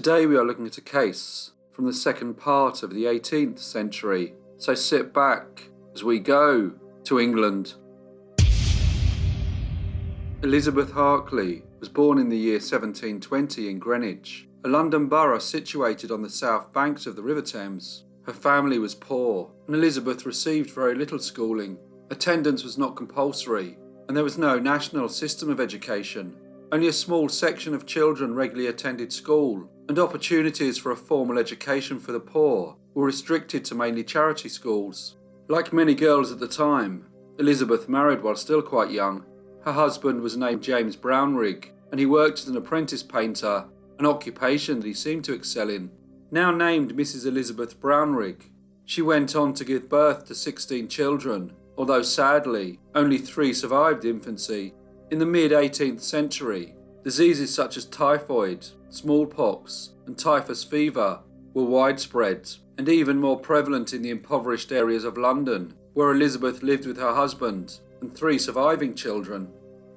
Today we are looking at a case from the second part of the 18th century, so sit back as we go to England. Elizabeth Harclay was born in the year 1720 in Greenwich, a London borough situated on the south banks of the River Thames. Her family was poor, and Elizabeth received very little schooling. Attendance was not compulsory, and there was no national system of education. Only a small section of children regularly attended school, and opportunities for a formal education for the poor were restricted to mainly charity schools. Like many girls at the time, Elizabeth married while still quite young. Her husband was named James Brownrigg, and he worked as an apprentice painter, an occupation that he seemed to excel in. Now named Mrs. Elizabeth Brownrigg, she went on to give birth to 16 children, although sadly, only 3 survived infancy. In the mid-18th century, diseases such as typhoid, smallpox, and typhus fever were widespread and even more prevalent in the impoverished areas of London, where Elizabeth lived with her husband and 3 surviving children.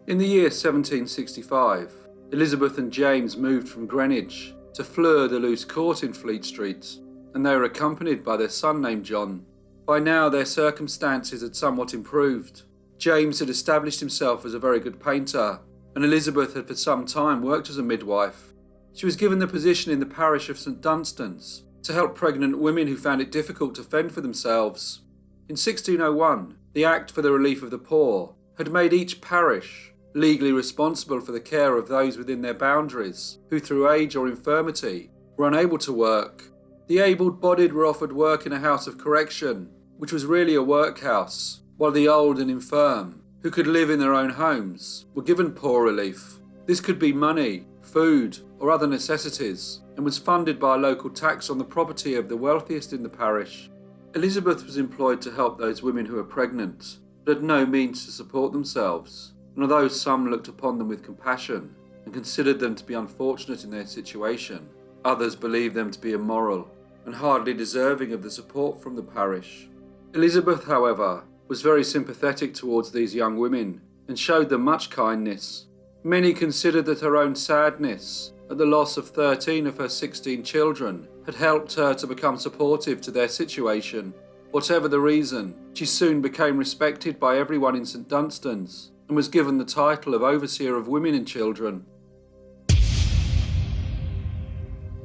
In the year 1765, Elizabeth and James moved from Greenwich to Fleur-de-Luce Court in Fleet Street, and they were accompanied by their son named John. By now their circumstances had somewhat improved. James had established himself as a very good painter, and Elizabeth had for some time worked as a midwife. She was given the position in the parish of St Dunstan's to help pregnant women who found it difficult to fend for themselves. In 1601, the Act for the Relief of the Poor had made each parish legally responsible for the care of those within their boundaries who through age or infirmity were unable to work. The able-bodied were offered work in a house of correction, which was really a workhouse, while the old and infirm, who could live in their own homes, were given poor relief. This could be money, food, or other necessities, and was funded by a local tax on the property of the wealthiest in the parish. Elizabeth was employed to help those women who were pregnant, but had no means to support themselves, and although some looked upon them with compassion and considered them to be unfortunate in their situation, others believed them to be immoral and hardly deserving of the support from the parish. Elizabeth, however, was very sympathetic towards these young women and showed them much kindness. Many considered that her own sadness at the loss of 13 of her 16 children had helped her to become supportive to their situation. Whatever the reason, she soon became respected by everyone in St Dunstan's and was given the title of Overseer of Women and Children.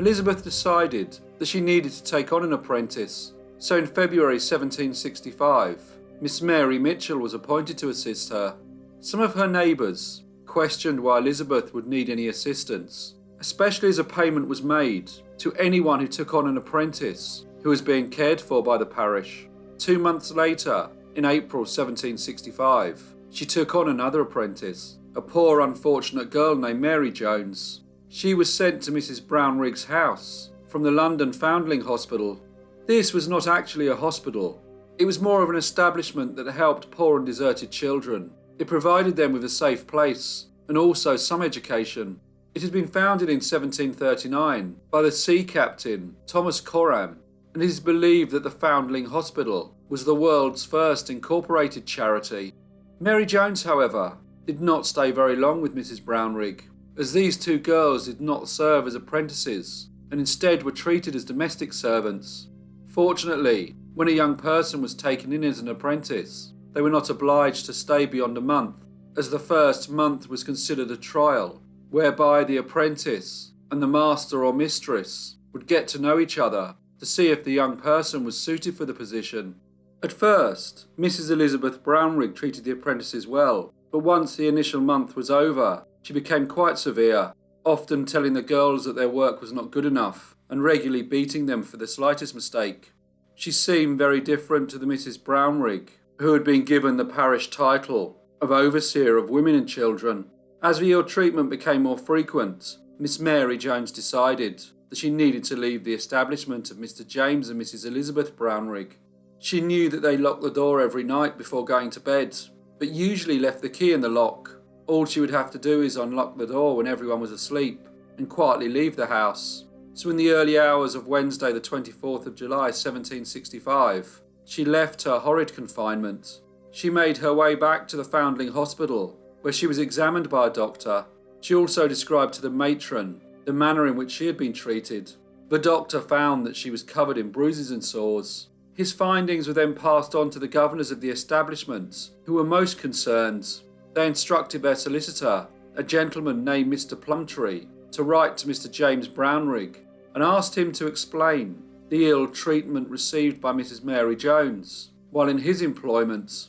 Elizabeth decided that she needed to take on an apprentice, so in February 1765, Miss Mary Mitchell was appointed to assist her. Some of her neighbours questioned why Elizabeth would need any assistance, especially as a payment was made to anyone who took on an apprentice who was being cared for by the parish. 2 months later, in April 1765, she took on another apprentice, a poor unfortunate girl named Mary Jones. She was sent to Mrs. Brownrigg's house from the London Foundling Hospital. This was not actually a hospital. It was more of an establishment that helped poor and deserted children. It provided them with a safe place and also some education. It had been founded in 1739 by the sea captain Thomas Coram, and it is believed that the Foundling Hospital was the world's first incorporated charity. Mary Jones, however, did not stay very long with Mrs. Brownrigg, as these 2 girls did not serve as apprentices and instead were treated as domestic servants. Fortunately, when a young person was taken in as an apprentice, they were not obliged to stay beyond a month, as the first month was considered a trial, whereby the apprentice and the master or mistress would get to know each other to see if the young person was suited for the position. At first, Mrs. Elizabeth Brownrigg treated the apprentices well, but once the initial month was over, she became quite severe, often telling the girls that their work was not good enough and regularly beating them for the slightest mistake. She seemed very different to the Mrs. Brownrigg, who had been given the parish title of Overseer of Women and Children. As the ill treatment became more frequent, Miss Mary Jones decided that she needed to leave the establishment of Mr. James and Mrs. Elizabeth Brownrigg. She knew that they locked the door every night before going to bed, but usually left the key in the lock. All she would have to do is unlock the door when everyone was asleep and quietly leave the house. So in the early hours of Wednesday the 24th of July 1765, she left her horrid confinement. She made her way back to the Foundling Hospital, where she was examined by a doctor. She also described to the matron the manner in which she had been treated. The doctor found that she was covered in bruises and sores. His findings were then passed on to the governors of the establishment, who were most concerned. They instructed their solicitor, a gentleman named Mr. Plumtree, to write to Mr. James Brownrigg and asked him to explain the ill treatment received by Mrs. Mary Jones while in his employment.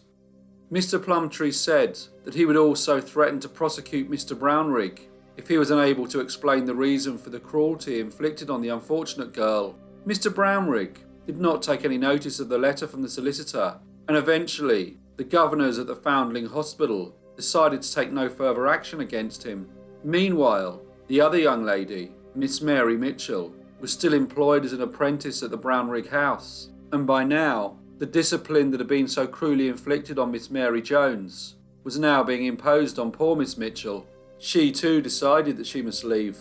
Mr. Plumtree said that he would also threaten to prosecute Mr. Brownrigg if he was unable to explain the reason for the cruelty inflicted on the unfortunate girl. Mr. Brownrigg did not take any notice of the letter from the solicitor, and eventually the governors at the Foundling Hospital decided to take no further action against him. Meanwhile, the other young lady, Miss Mary Mitchell, was still employed as an apprentice at the Brownrigg house, and by now the discipline that had been so cruelly inflicted on Miss Mary Jones was now being imposed on poor Miss Mitchell. She too decided that she must leave,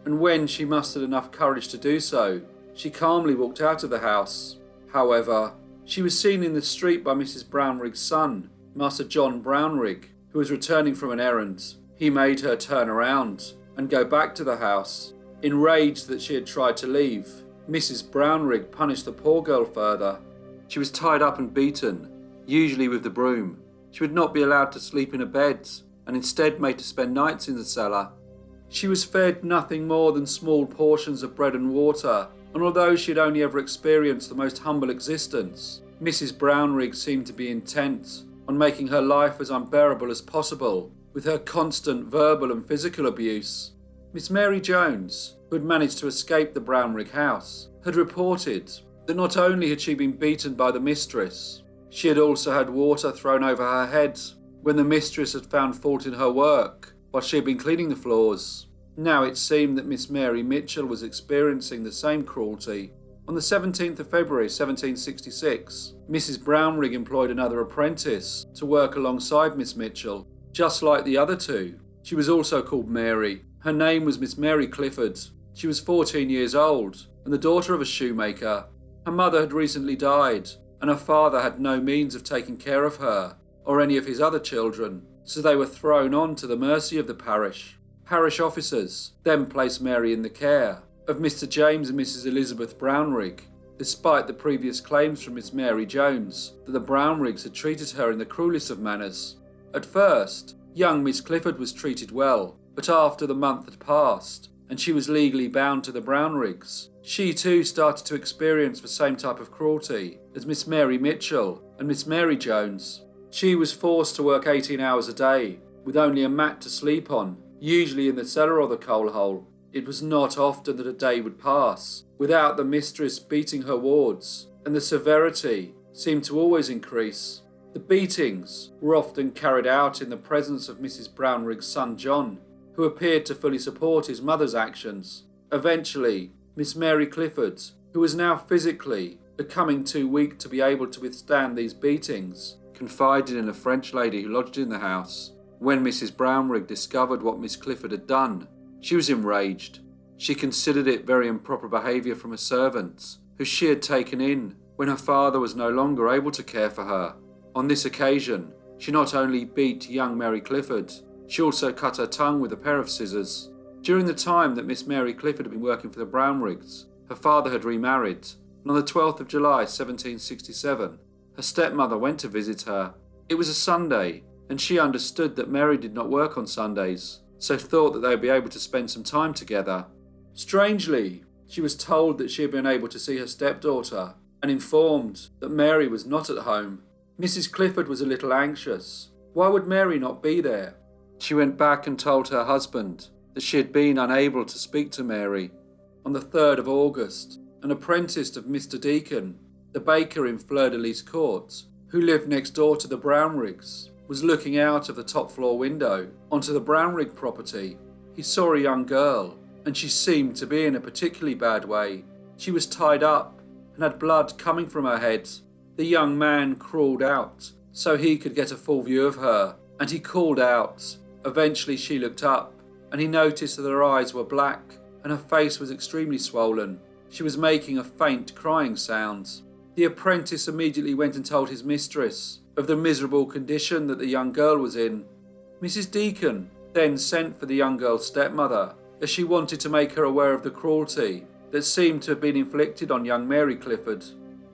and when she mustered enough courage to do so, she calmly walked out of the house. However, she was seen in the street by Mrs. Brownrigg's son, Master John Brownrigg, who was returning from an errand. He made her turn around and go back to the house. Enraged that she had tried to leave, Mrs. Brownrigg punished the poor girl further. She was tied up and beaten, usually with the broom. She would not be allowed to sleep in a bed, and instead made to spend nights in the cellar. She was fed nothing more than small portions of bread and water, and although she had only ever experienced the most humble existence, Mrs. Brownrigg seemed to be intent on making her life as unbearable as possible with her constant verbal and physical abuse. Miss Mary Jones, who had managed to escape the Brownrigg house, had reported that not only had she been beaten by the mistress, she had also had water thrown over her head when the mistress had found fault in her work while she had been cleaning the floors. Now it seemed that Miss Mary Mitchell was experiencing the same cruelty. On the 17th of February 1766, Mrs. Brownrigg employed another apprentice to work alongside Miss Mitchell. Just like the other two, she was also called Mary. Her name was Miss Mary Clifford. She was 14 years old and the daughter of a shoemaker. Her mother had recently died, and her father had no means of taking care of her or any of his other children, so they were thrown on to the mercy of the parish. Parish officers then placed Mary in the care of Mr. James and Mrs. Elizabeth Brownrigg, despite the previous claims from Miss Mary Jones that the Brownriggs had treated her in the cruelest of manners. At first, young Miss Clifford was treated well, but after the month had passed and she was legally bound to the Brownriggs, she too started to experience the same type of cruelty as Miss Mary Mitchell and Miss Mary Jones. She was forced to work 18 hours a day, with only a mat to sleep on, usually in the cellar or the coal hole. It was not often that a day would pass without the mistress beating her wards, and the severity seemed to always increase. The beatings were often carried out in the presence of Mrs. Brownrigg's son John, who appeared to fully support his mother's actions. Eventually, Miss Mary Clifford, who was now physically becoming too weak to be able to withstand these beatings, confided in a French lady who lodged in the house. When Mrs. Brownrigg discovered what Miss Clifford had done, she was enraged. She considered it very improper behaviour from a servant, who she had taken in when her father was no longer able to care for her. On this occasion, she not only beat young Mary Clifford, she also cut her tongue with a pair of scissors. During the time that Miss Mary Clifford had been working for the Brownriggs, her father had remarried, and on the 12th of July 1767, her stepmother went to visit her. It was a Sunday, and she understood that Mary did not work on Sundays, so thought that they would be able to spend some time together. Strangely, she was told that she had been able to see her stepdaughter, and informed that Mary was not at home. Mrs. Clifford was a little anxious. Why would Mary not be there? She went back and told her husband that she had been unable to speak to Mary. On the 3rd of August, an apprentice of Mr. Deacon, the baker in Fleur-de-Lys Court, who lived next door to the Brownriggs, was looking out of the top floor window onto the Brownrigg property. He saw a young girl, and she seemed to be in a particularly bad way. She was tied up and had blood coming from her head. The young man crawled out so he could get a full view of her, and he called out. Eventually she looked up, and he noticed that her eyes were black and her face was extremely swollen. She was making a faint crying sound. The apprentice immediately went and told his mistress of the miserable condition that the young girl was in. Mrs. Deacon then sent for the young girl's stepmother as she wanted to make her aware of the cruelty that seemed to have been inflicted on young Mary Clifford.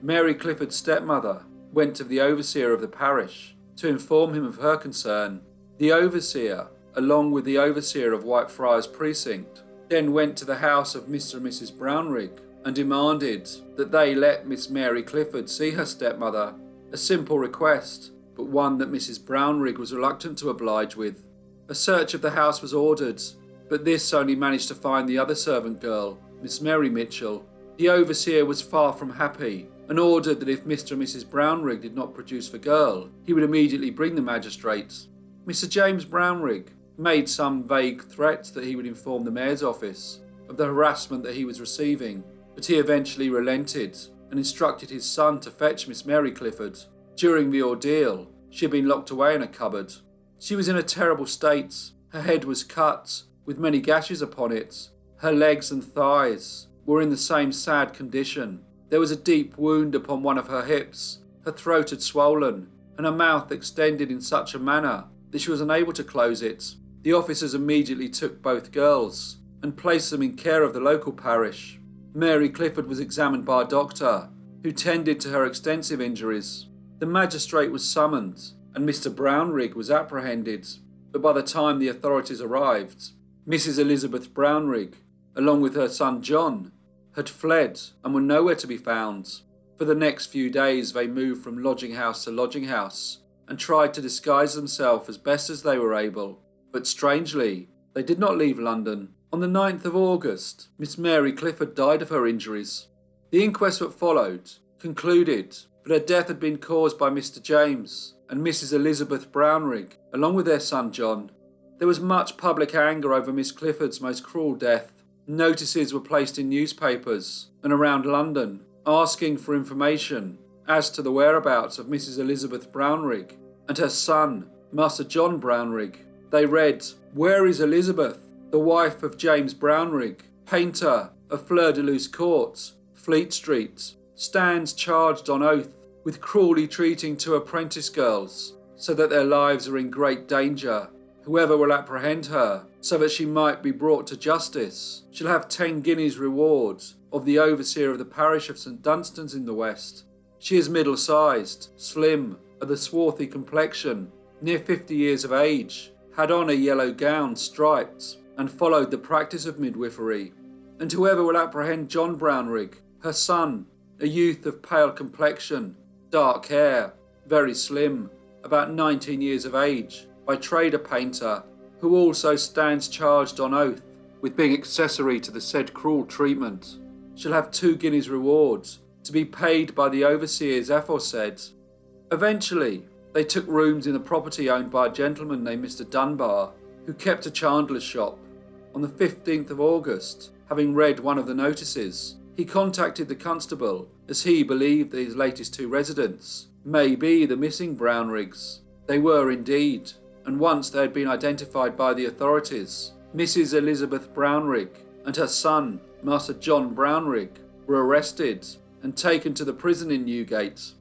Mary Clifford's stepmother went to the overseer of the parish to inform him of her concern. The overseer, along with the overseer of Whitefriars Precinct, then went to the house of Mr. and Mrs. Brownrigg and demanded that they let Miss Mary Clifford see her stepmother. A simple request, but one that Mrs. Brownrigg was reluctant to oblige with. A search of the house was ordered, but this only managed to find the other servant girl, Miss Mary Mitchell. The overseer was far from happy and ordered that if Mr. and Mrs. Brownrigg did not produce the girl, he would immediately bring the magistrates. Mr. James Brownrigg made some vague threats that he would inform the mayor's office of the harassment that he was receiving, but he eventually relented and instructed his son to fetch Miss Mary Clifford. During the ordeal, she had been locked away in a cupboard. She was in a terrible state. Her head was cut, with many gashes upon it. Her legs and thighs were in the same sad condition. There was a deep wound upon one of her hips. Her throat had swollen, and her mouth extended in such a manner that she was unable to close it. The officers immediately took both girls and placed them in care of the local parish. Mary Clifford was examined by a doctor, who tended to her extensive injuries. The magistrate was summoned, and Mr. Brownrigg was apprehended, but by the time the authorities arrived, Mrs. Elizabeth Brownrigg, along with her son John, had fled and were nowhere to be found. For the next few days they moved from lodging house to lodging house and tried to disguise themselves as best as they were able. But strangely, they did not leave London. On the 9th of August, Miss Mary Clifford died of her injuries. The inquest that followed concluded that her death had been caused by Mr. James and Mrs. Elizabeth Brownrigg, along with their son John. There was much public anger over Miss Clifford's most cruel death. Notices were placed in newspapers and around London asking for information as to the whereabouts of Mrs. Elizabeth Brownrigg and her son, Master John Brownrigg. They read, "Where is Elizabeth, the wife of James Brownrigg, painter of Fleur-de-Luce Court, Fleet Street, stands charged on oath with cruelly treating two apprentice girls, so that their lives are in great danger. Whoever will apprehend her, so that she might be brought to justice, shall have 10 guineas reward of the overseer of the parish of St. Dunstan's in the West. She is middle-sized, slim, of a swarthy complexion, near 50 years of age, had on a yellow gown striped, and followed the practice of midwifery. And whoever will apprehend John Brownrigg, her son, a youth of pale complexion, dark hair, very slim, about 19 years of age, by trade a painter, who also stands charged on oath with being accessory to the said cruel treatment, shall have 2 guineas reward, to be paid by the overseers aforesaid." Eventually, they took rooms in the property owned by a gentleman named Mr. Dunbar, who kept a chandler's shop. On the 15th of August, having read one of the notices, he contacted the constable, as he believed that his latest 2 residents may be the missing Brownriggs. They were indeed, and once they had been identified by the authorities, Mrs. Elizabeth Brownrigg and her son, Master John Brownrigg, were arrested and taken to the prison in Newgate.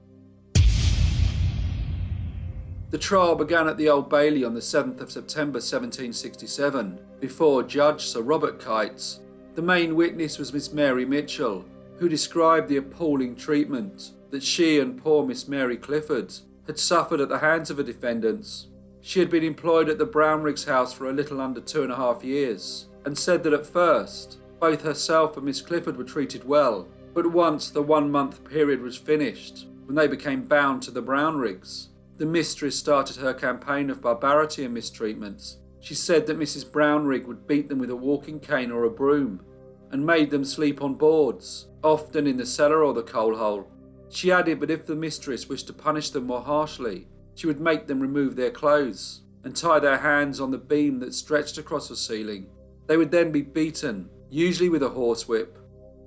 The trial began at the Old Bailey on the 7th of September 1767, before Judge Sir Robert Kites. The main witness was Miss Mary Mitchell, who described the appalling treatment that she and poor Miss Mary Clifford had suffered at the hands of the defendants. She had been employed at the Brownriggs' house for a little under 2.5 years, and said that at first, both herself and Miss Clifford were treated well, but once the 1-month period was finished, when they became bound to the Brownriggs, the mistress started her campaign of barbarity and mistreatment. She said that Mrs. Brownrigg would beat them with a walking cane or a broom, and made them sleep on boards, often in the cellar or the coal hole. She added that if the mistress wished to punish them more harshly, she would make them remove their clothes and tie their hands on the beam that stretched across the ceiling. They would then be beaten, usually with a horsewhip.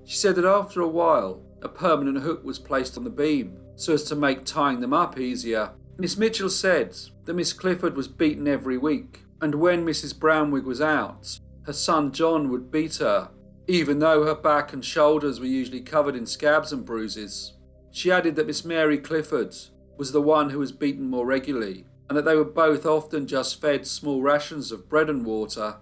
She said that after a while, a permanent hook was placed on the beam, so as to make tying them up easier. Miss Mitchell said that Miss Clifford was beaten every week, and when Mrs. Brownrigg was out, her son John would beat her, even though her back and shoulders were usually covered in scabs and bruises. She added that Miss Mary Clifford was the one who was beaten more regularly, and that they were both often just fed small rations of bread and water.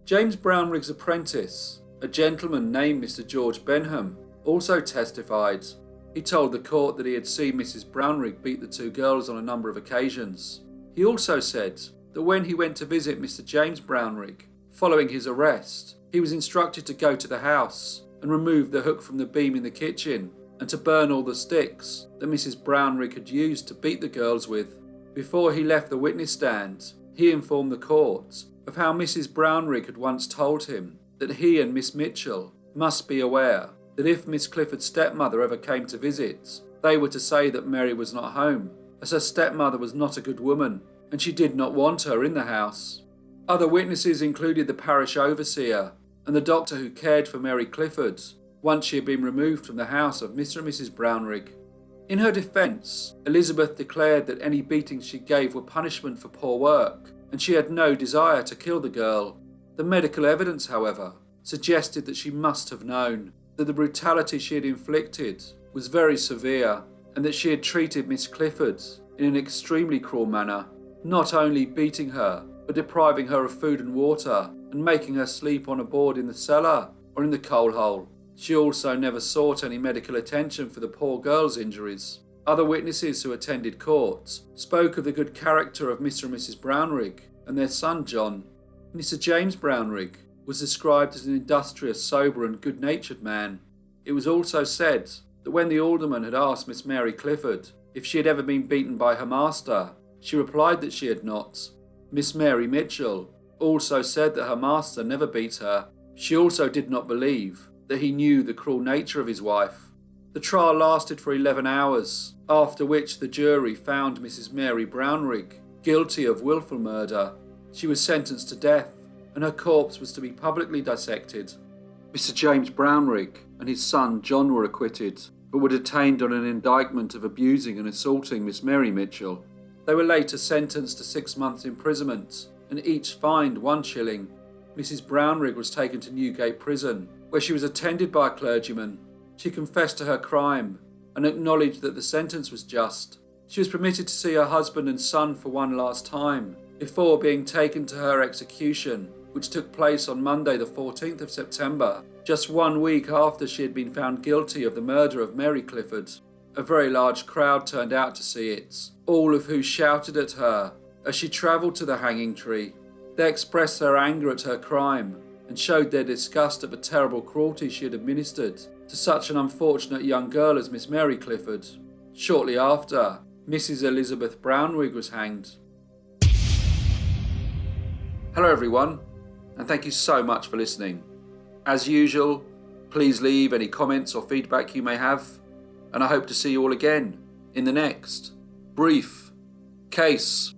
James Brownrigg's apprentice, a gentleman named Mr. George Benham, also testified. He told the court that he had seen Mrs. Brownrigg beat the two girls on a number of occasions. He also said that when he went to visit Mr. James Brownrigg, following his arrest, he was instructed to go to the house and remove the hook from the beam in the kitchen and to burn all the sticks that Mrs. Brownrigg had used to beat the girls with. Before he left the witness stand, he informed the court of how Mrs. Brownrigg had once told him that he and Miss Mitchell must be aware that if Miss Clifford's stepmother ever came to visit, they were to say that Mary was not home, as her stepmother was not a good woman and she did not want her in the house. Other witnesses included the parish overseer and the doctor who cared for Mary Clifford once she had been removed from the house of Mr. and Mrs. Brownrigg. In her defence, Elizabeth declared that any beatings she gave were punishment for poor work and she had no desire to kill the girl. The medical evidence, however, suggested that she must have known that the brutality she had inflicted was very severe and that she had treated Miss Clifford in an extremely cruel manner, not only beating her but depriving her of food and water and making her sleep on a board in the cellar or in the coal hole. She also never sought any medical attention for the poor girl's injuries. Other witnesses who attended court spoke of the good character of Mr. and Mrs. Brownrigg and their son John. Mr. James Brownrigg was described as an industrious, sober and good-natured man. It was also said that when the alderman had asked Miss Mary Clifford if she had ever been beaten by her master, she replied that she had not. Miss Mary Mitchell also said that her master never beat her. She also did not believe that he knew the cruel nature of his wife. The trial lasted for 11 hours, after which the jury found Mrs. Mary Brownrigg guilty of wilful murder. She was sentenced to death, and her corpse was to be publicly dissected. Mr. James Brownrigg and his son John were acquitted, but were detained on an indictment of abusing and assaulting Miss Mary Mitchell. They were later sentenced to 6 months' imprisonment, and each fined 1 shilling. Mrs. Brownrigg was taken to Newgate Prison, where she was attended by a clergyman. She confessed to her crime and acknowledged that the sentence was just. She was permitted to see her husband and son for one last time, before being taken to her execution, which took place on Monday the 14th of September, just 1 week after she had been found guilty of the murder of Mary Clifford. A very large crowd turned out to see it, all of who shouted at her as she travelled to the hanging tree. They expressed their anger at her crime and showed their disgust at the terrible cruelty she had administered to such an unfortunate young girl as Miss Mary Clifford. Shortly after, Mrs. Elizabeth Brownrigg was hanged. Hello everyone, and thank you so much for listening. As usual, please leave any comments or feedback you may have, and I hope to see you all again in the next brief case.